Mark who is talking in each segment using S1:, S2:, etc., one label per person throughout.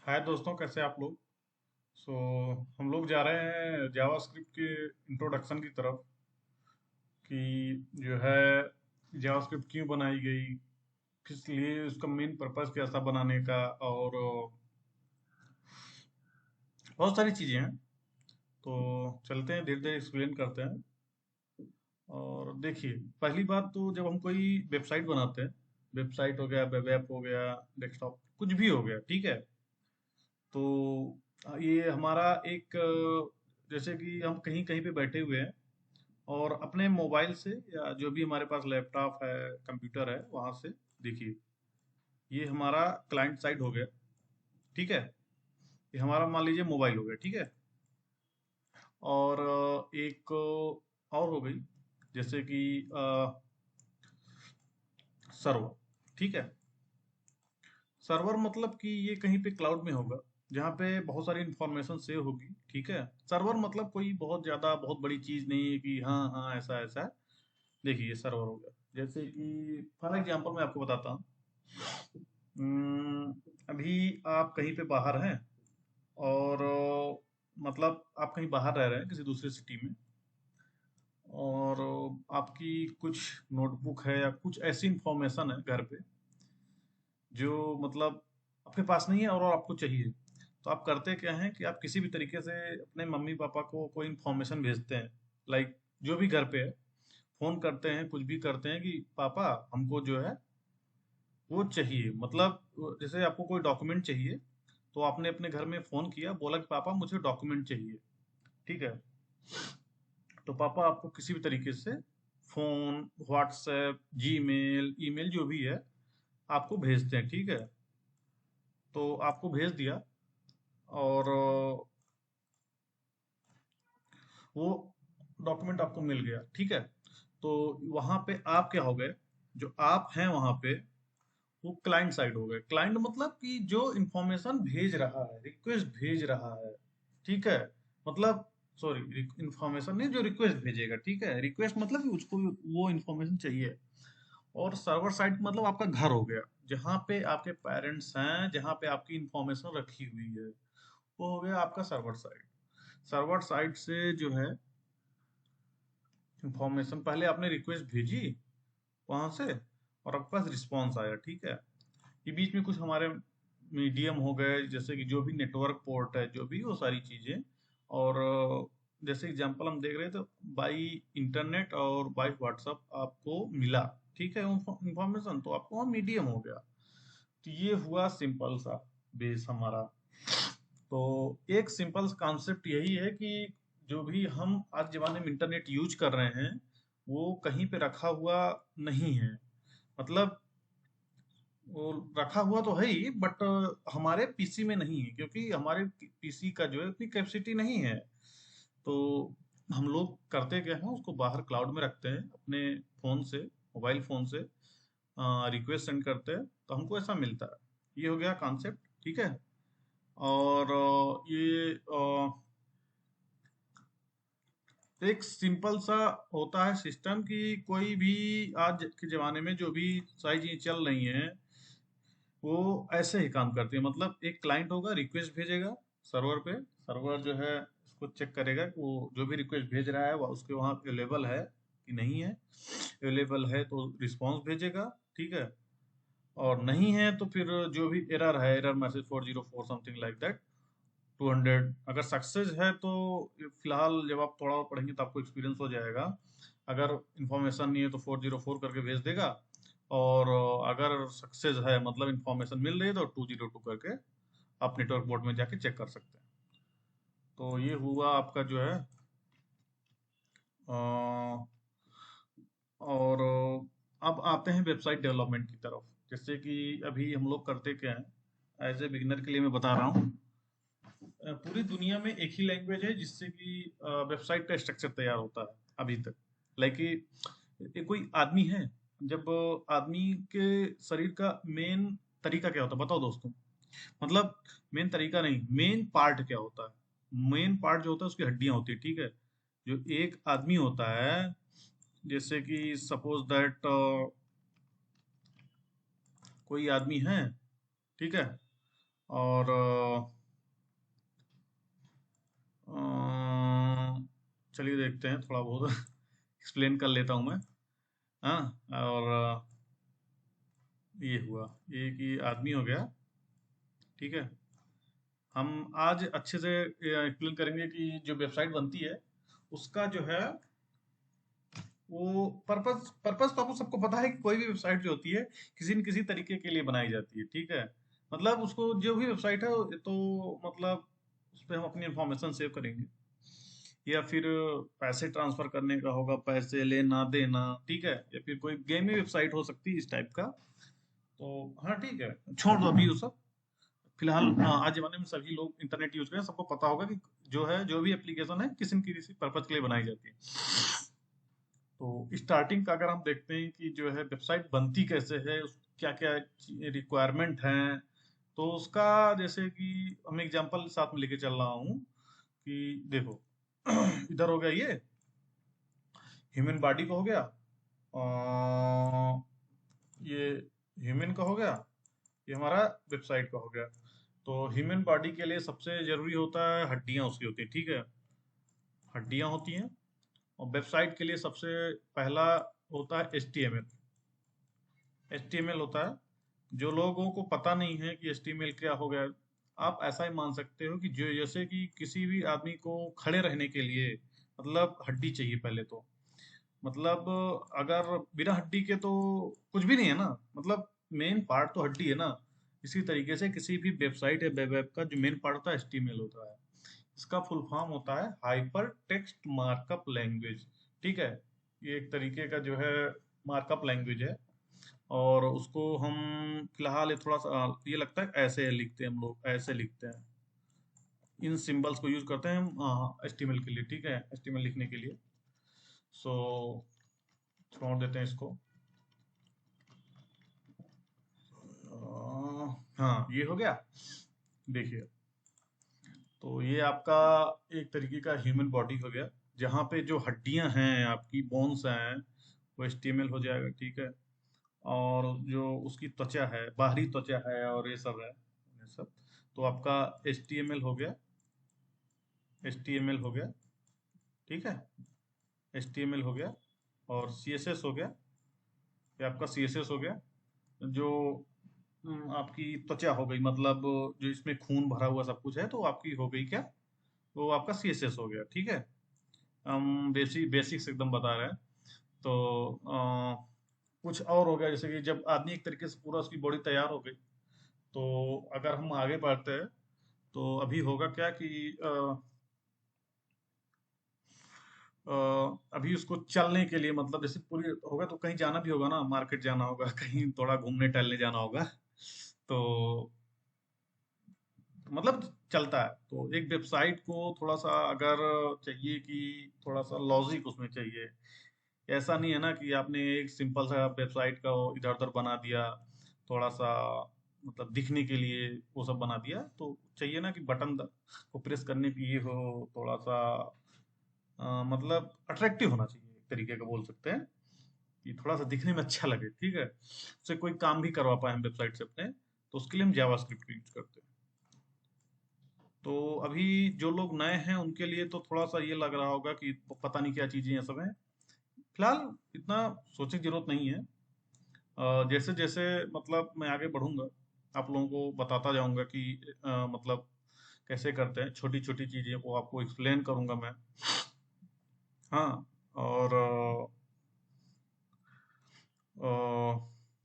S1: हाय दोस्तों, कैसे आप लोग। सो हम लोग जा रहे हैं जावास्क्रिप्ट के इंट्रोडक्शन की तरफ कि जो है जावास्क्रिप्ट क्यों बनाई गई, किस लिए उसका मेन पर्पस क्या था बनाने का, और बहुत सारी चीज़ें हैं। तो चलते हैं, धीरे धीरे एक्सप्लेन करते हैं। और देखिए, पहली बात तो जब हम कोई वेबसाइट बनाते हैं, वेबसाइट हो गया, वेब ऐप हो गया, डेस्कटॉप कुछ भी हो गया, ठीक है। तो ये हमारा एक जैसे कि हम कहीं कहीं पे बैठे हुए हैं और अपने मोबाइल से या जो भी हमारे पास लैपटॉप है, कंप्यूटर है, वहां से देखिए, ये हमारा क्लाइंट साइड हो गया, ठीक है। ये हमारा मान लीजिए मोबाइल हो गया, ठीक है। और एक और हो गई, जैसे कि सर्वर, ठीक है। सर्वर मतलब कि ये कहीं पे क्लाउड में होगा, जहाँ पे बहुत सारी इंफॉर्मेशन सेव होगी, ठीक है। सर्वर मतलब कोई बहुत ज्यादा बहुत बड़ी चीज नहीं है कि हाँ हाँ ऐसा ऐसा है। देखिए, ये सर्वर हो गया, जैसे कि फॉर एग्जांपल मैं आपको बताता हूँ। अभी आप कहीं पे बाहर हैं और मतलब आप कहीं बाहर रह रहे हैं किसी दूसरे सिटी में, और आपकी कुछ नोटबुक है या कुछ ऐसी इंफॉर्मेशन है घर पे जो मतलब आपके पास नहीं है और आपको चाहिए। तो आप करते क्या हैं कि आप किसी भी तरीके से अपने मम्मी पापा को कोई इंफॉर्मेशन भेजते हैं, लाइक जो भी घर पे है, फोन करते हैं, कुछ भी करते हैं कि पापा हमको जो है वो चाहिए, मतलब जैसे आपको कोई डॉक्यूमेंट चाहिए, तो आपने अपने घर में फोन किया, बोला कि पापा मुझे डॉक्यूमेंट चाहिए, ठीक है। तो पापा आपको किसी भी तरीके से फोन, व्हाट्सएप, जीमेल, ईमेल जो भी है आपको भेजते हैं, ठीक है। तो आपको भेज दिया, और वो डॉक्यूमेंट आपको मिल गया, ठीक है। तो वहां पे आप क्या हो गए, जो आप हैं वहां पे, वो क्लाइंट साइड हो गए। क्लाइंट मतलब कि जो इंफॉर्मेशन भेज रहा है, रिक्वेस्ट भेज रहा है, ठीक है। मतलब सॉरी, इंफॉर्मेशन नहीं, जो रिक्वेस्ट भेजेगा, ठीक है। रिक्वेस्ट मतलब कि उसको वो इंफॉर्मेशन चाहिए। और सर्वर साइड मतलब आपका घर हो गया, जहाँ पे आपके पेरेंट्स हैं, जहाँ पे आपकी इंफॉर्मेशन रखी हुई है, वो हो गया आपका सर्वर साइड। सर्वर साइड से जो है इंफॉर्मेशन, पहले आपने रिक्वेस्ट भेजी वहां से, और आपके पास रिस्पॉन्स आया, ठीक है। ये बीच में कुछ हमारे मीडियम हो गए, जैसे कि जो भी नेटवर्क पोर्ट है, जो भी वो सारी चीजें। और जैसे एग्जांपल हम देख रहे थे, तो बाई इंटरनेट और बाई व्हाट्सएप आपको मिला, ठीक है, इंफॉर्मेशन, तो आपको वहाँ मीडियम हो गया। तो ये हुआ सिंपल सा बेस हमारा। तो एक सिंपल कॉन्सेप्ट यही है कि जो भी हम आज जमाने में इंटरनेट यूज कर रहे हैं, वो कहीं पे रखा हुआ नहीं है। मतलब वो रखा हुआ तो है ही, बट हमारे पीसी में नहीं है, क्योंकि हमारे पीसी का जो है उतनी कैपेसिटी नहीं है। तो हम लोग करते क्या है, उसको बाहर क्लाउड में रखते हैं अपने फोन से, मोबाइल फोन से रिक्वेस्ट सेंड करते हैं, तो हमको ऐसा मिलता है। ये हो गया कॉन्सेप्ट, ठीक है। और ये एक सिंपल सा होता है सिस्टम कि कोई भी आज के जमाने में जो भी सारी चीजें चल रही हैं, वो ऐसे ही काम करती है। मतलब एक क्लाइंट होगा, रिक्वेस्ट भेजेगा सर्वर पे, सर्वर जो है उसको चेक करेगा कि वो जो भी रिक्वेस्ट भेज रहा है वो उसके वहाँ अवेलेबल है कि नहीं है। अवेलेबल है तो रिस्पॉन्स भेजेगा, ठीक है। और नहीं है तो फिर जो भी एरर है, error message 404 something like that, 200। अगर सक्सेस है तो फिलहाल जब आप थोड़ा और पढ़ेंगे तो आपको एक्सपीरियंस हो जाएगा। अगर इंफॉर्मेशन नहीं है तो 404 करके भेज देगा। और अगर सक्सेस है, मतलब इंफॉर्मेशन मिल रही है, तो 202 करके आप नेटवर्क बोर्ड में जाके चेक कर सकते हैं। तो ये हुआ आपका जो है अ, और अब आते हैं वेबसाइट डेवलपमेंट की तरफ। जैसे कि अभी हम लोग करते क्या है, एज ए बिगिनर के लिए मैं बता रहा हूँ। पूरी दुनिया में एक ही लैंग्वेज है जिससे कि वेबसाइट का स्ट्रक्चर तैयार होता है अभी तक। लाइक कोई आदमी है, जब आदमी के शरीर का मेन तरीका क्या होता है बताओ दोस्तों। मतलब मेन तरीका नहीं, मेन पार्ट क्या होता है। मेन पार्ट जो होता है उसकी हड्डियां होती है, ठीक है। जो एक आदमी होता है, जैसे कि सपोज दैट कोई आदमी है, ठीक है। और चलिए देखते हैं, थोड़ा बहुत एक्सप्लेन कर लेता हूँ मैं। हाँ, और ये हुआ, ये कि आदमी हो गया, ठीक है। हम आज अच्छे से एक्सप्लेन करेंगे कि जो वेबसाइट बनती है उसका जो है वो पर्पस पर्पस तो आपको सबको पता है कि कोई भी वेबसाइट जो होती है किसी न किसी तरीके के लिए बनाई जाती है, ठीक है। मतलब उसको जो भी वेबसाइट है तो मतलब उस पर हम अपनी इंफॉर्मेशन सेव करेंगे, या फिर पैसे ट्रांसफर करने का होगा, पैसे लेना देना, ठीक है, या फिर कोई गेमिंग वेबसाइट हो सकती है इस टाइप का। तो हाँ ठीक है, छोड़ दो अभी वो सब। फिलहाल आज जमाने में सभी लोग इंटरनेट यूज करें, सबको पता होगा कि जो है जो भी एप्लीकेशन है किसी न किसी पर्पज के लिए बनाई जाती है। तो स्टार्टिंग का अगर हम देखते हैं कि जो है वेबसाइट बनती कैसे है, क्या क्या रिक्वायरमेंट हैं, तो उसका जैसे कि हम एग्जांपल साथ में लेके चल रहा हूँ कि देखो इधर हो गया ये ह्यूमन बॉडी का हो गया, ये ह्यूमन का हो गया, ये हमारा वेबसाइट का हो गया। तो ह्यूमन बॉडी के लिए सबसे जरूरी होता है हड्डियां उसकी होती है, ठीक है, हड्डियां होती हैं। और वेबसाइट के लिए सबसे पहला होता है HTML। HTML होता है, जो लोगों को पता नहीं है कि HTML क्या हो गया, आप ऐसा ही मान सकते हो कि जो जैसे कि किसी भी आदमी को खड़े रहने के लिए मतलब हड्डी चाहिए पहले तो, मतलब अगर बिना हड्डी के तो कुछ भी नहीं है ना, मतलब मेन पार्ट तो हड्डी है ना। इसी तरीके से किसी भी वेबसाइट या वेब ऐप का जो मेन पार्ट होता है HTML होता है। इसका फुल फॉर्म होता है हाइपर टेक्स्ट मार्कअप लैंग्वेज, ठीक है। ये एक तरीके का जो है मार्कअप लैंग्वेज है, और उसको हम फिलहाल ये थोड़ा सा ये लगता है ऐसे लिखते हैं, हम लोग ऐसे लिखते हैं, इन सिंबल्स को यूज करते हैं हम HTML के लिए, ठीक है, HTML लिखने के लिए। सो छोड़ देते हैं इसको। हाँ ये हो गया, देखिए। तो ये आपका एक तरीके का ह्यूमन बॉडी हो गया, जहाँ पे जो हड्डियां हैं आपकी बोन्स हैं वो HTML हो जाएगा, ठीक है। और जो उसकी त्वचा है, बाहरी त्वचा है और ये सब है, ये सब तो आपका HTML हो गया, HTML हो गया, ठीक है, HTML हो गया। और CSS हो गया, ये आपका CSS हो गया। जो आपकी त्वचा हो गई, मतलब जो इसमें खून भरा हुआ सब कुछ है तो आपकी हो गई क्या, वो आपका CSS हो गया, ठीक है। हम बेसिक्स एकदम बता रहे हैं। तो कुछ और हो गया, जैसे कि जब आदमी एक तरीके से पूरा उसकी बॉडी तैयार हो गई, तो अगर हम आगे बढ़ते हैं तो अभी होगा क्या कि अ, अभी उसको चलने के लिए, मतलब जैसे पूरी होगा तो कहीं जाना भी होगा ना, मार्केट जाना होगा कहीं थोड़ा घूमने टहलने जाना होगा, तो मतलब चलता है। तो एक वेबसाइट को थोड़ा सा अगर चाहिए कि थोड़ा सा लॉजिक उसमें चाहिए, ऐसा नहीं है ना कि आपने एक सिंपल सा वेबसाइट का इधर उधर बना दिया, थोड़ा सा मतलब दिखने के लिए वो सब बना दिया, तो चाहिए ना कि बटन को प्रेस करने की ये हो, थोड़ा सा मतलब अट्रैक्टिव होना चाहिए, एक तरीके का बोल सकते हैं कि थोड़ा सा दिखने में अच्छा लगे, ठीक है, उससे कोई काम भी करवा पाए हम वेबसाइट से अपने, तो उसके लिए हम जावास्क्रिप्ट यूज करते हैं। तो अभी जो लोग नए हैं उनके लिए तो थोड़ा सा ये लग रहा होगा कि पता नहीं क्या चीजें ये सब हैं। फिलहाल इतना सोचने की जरूरत नहीं है। जैसे जैसे मतलब मैं आगे बढ़ूंगा, आप लोगों को बताता जाऊंगा कि मतलब कैसे करते हैं, छोटी छोटी चीजें को आपको एक्सप्लेन करूंगा मैं। हाँ, और अ,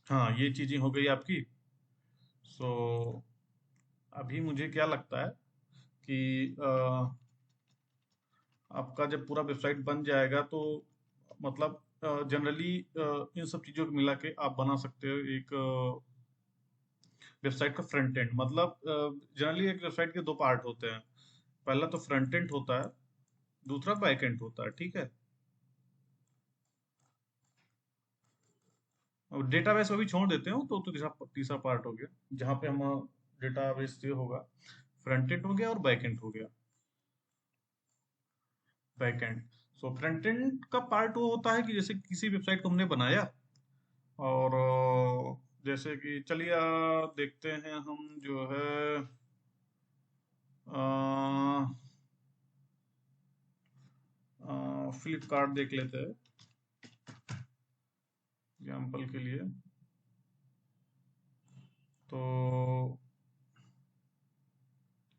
S1: हाँ ये चीजें हो गई आपकी। सो अभी मुझे क्या लगता है कि आपका जब पूरा वेबसाइट बन जाएगा तो मतलब जनरली इन सब चीजों को मिला के आप बना सकते हो एक वेबसाइट का फ्रंट एंड। मतलब जनरली एक वेबसाइट के दो पार्ट होते हैं, पहला तो फ्रंट एंड होता है, दूसरा बैक एंड होता है, ठीक है। अब डेटाबेस को भी छोड़ देते हो तो तीसरा तीसरा पार्ट हो गया, जहाँ पे हम डेटाबेस से होगा, फ्रंट एंड हो गया और बैक एंड हो गया। Back and, so front end का पार्ट वो होता है कि जैसे किसी वेबसाइट को हमने बनाया और जैसे कि चलिए देखते हैं हम जो है फ्लिपकार्ट देख लेते हैं एग्जाम्पल के लिए। तो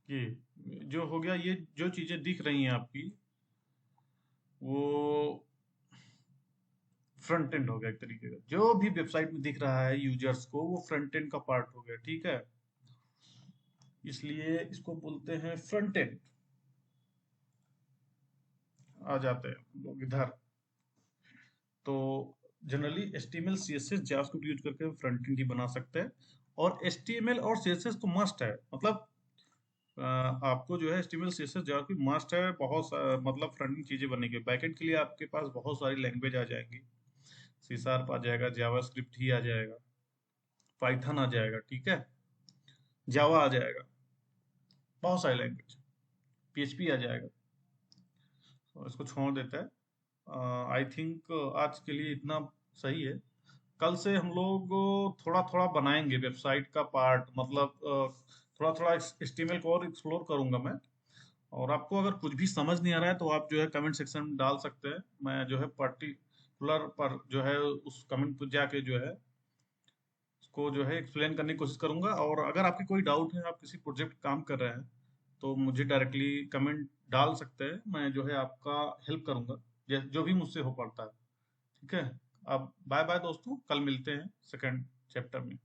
S1: ये जो हो गया, ये जो चीजें दिख रही हैं आपकी, वो फ्रंट एंड हो गया एक तरीके का। जो भी वेबसाइट में दिख रहा है यूजर्स को, वो फ्रंट एंड का पार्ट हो गया, ठीक है। इसलिए इसको बोलते हैं फ्रंट एंड। आ जाते हैं लोग इधर। तो generally HTML CSS JavaScript use करके फ्रंट एंड ही बना सकते हैं। और HTML और CSS तो मस्ट है, मतलब आपको जो है HTML CSS जावास्क्रिप्ट मस्ट है। मतलब फ्रंट एंड चीजें बनने के बैकएंड के लिए आपके पास बहुत सारी लैंग्वेज आ जाएंगी। सी शार्प आ जाएगा, जावास्क्रिप्ट ही आ जाएगा, पाइथन आ जाएगा, ठीक है, जावा आ जाएगा, बहुत सारी लैंग्वेज, PHP आ जाएगा। तो इसको छोड़ देता है। आई थिंक आज के लिए इतना सही है। कल से हम लोग थोड़ा थोड़ा बनाएंगे वेबसाइट का पार्ट, मतलब थोड़ा थोड़ा HTML को और एक्सप्लोर करूंगा मैं। और आपको अगर कुछ भी समझ नहीं आ रहा है तो आप जो है कमेंट सेक्शन में डाल सकते हैं। मैं जो है पर्टिकुलर पर जो है उस कमेंट पर जाके जो है उसको जो है एक्सप्लेन करने की कोशिश करूंगा। और अगर आपकी कोई डाउट है, आप किसी प्रोजेक्ट काम कर रहे हैं, तो मुझे डायरेक्टली कमेंट डाल सकते हैं। मैं जो है आपका हेल्प करूंगा जो भी मुझसे हो पाता है, ठीक है। अब बाय बाय दोस्तों, कल मिलते हैं सेकंड चैप्टर में।